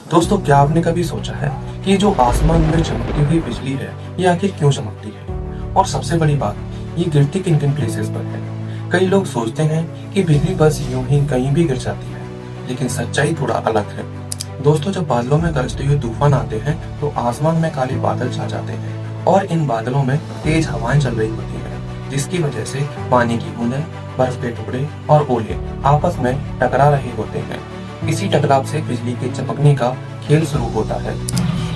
दोस्तों, क्या आपने कभी सोचा है कि जो आसमान में चमकती हुई बिजली है ये आखिर क्यों चमकती है? और सबसे बड़ी बात, ये गिरती किन किन प्लेसेस पर है? कई लोग सोचते हैं कि बिजली बस यूं ही कहीं भी गिर जाती है, लेकिन सच्चाई थोड़ा अलग है। दोस्तों, जब बादलों में गरजते हुए तूफान आते हैं तो आसमान में काले बादल छा जाते हैं और इन बादलों में तेज हवाएं चल रही होती हैं, जिसकी वजह से पानी की बूंदें, बर्फ के टुकड़े और ओले आपस में टकरा रहे होते हैं। इसी टकराव से बिजली के चमकने का खेल शुरू होता है।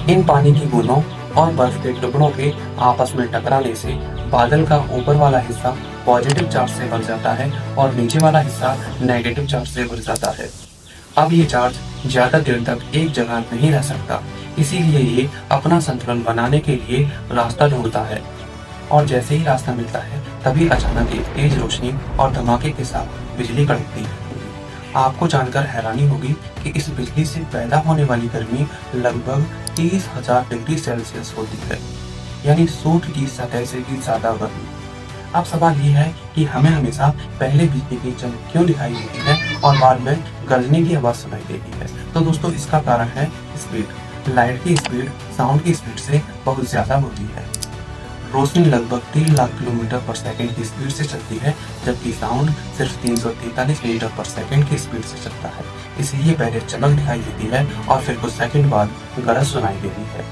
इन पानी की बूंदों और बर्फ के टुकड़ों के आपस में टकराने से बादल का ऊपर वाला हिस्सा पॉजिटिव चार्ज से भर जाता है और नीचे वाला हिस्सा नेगेटिव चार्ज से भर जाता है। अब ये चार्ज ज्यादा देर तक एक जगह नहीं रह सकता, इसीलिए ये अपना संतुलन बनाने के लिए रास्ता ढूंढता है। और जैसे ही रास्ता मिलता है तभी अचानक एक तेज रोशनी और धमाके के साथ बिजली कड़कती है। आपको जानकर हैरानी होगी कि इस बिजली से पैदा होने वाली गर्मी लगभग 30,000 डिग्री सेल्सियस होती है, यानी सूर्य की सतह से भी ज्यादा गर्मी। अब सवाल ये है कि हमें हमेशा पहले बिजली की चमक क्यों दिखाई देती है और बाद में गरजने की आवाज सुनाई देती है? तो दोस्तों, इसका कारण है स्पीड। लाइट की स्पीड साउंड की स्पीड से बहुत ज्यादा होती है। रोशनी लगभग 3 लाख किलोमीटर पर सेकंड की स्पीड से चलती है, जबकि साउंड सिर्फ 343 मीटर पर सेकंड की स्पीड से चलता है। इसलिए पहले चमक दिखाई देती है और फिर कुछ सेकंड बाद गरज सुनाई देती है।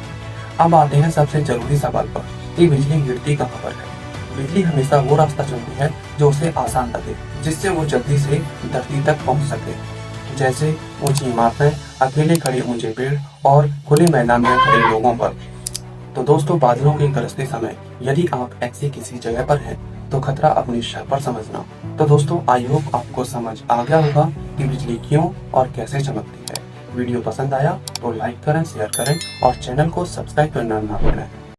अब आते हैं सबसे जरूरी सवाल पर कि बिजली गिरती कहाँ पर है? बिजली हमेशा वो रास्ता चुनती है जो उसे आसान लगे, जिससे वो जल्दी से धरती तक पहुंच सके, जैसे ऊंची इमारतें, अकेले खड़े ऊंचे पेड़ और खुले मैदान में खड़े लोगों पर। तो दोस्तों, बादलों के गरजते समय यदि आप ऐसी किसी जगह पर हैं तो खतरा अपनी शह पर समझना। तो दोस्तों, आई होप आपको समझ आ गया होगा कि बिजली क्यों और कैसे चमकती है। वीडियो पसंद आया तो लाइक करें, शेयर करें और चैनल को सब्सक्राइब करना ना भूलें।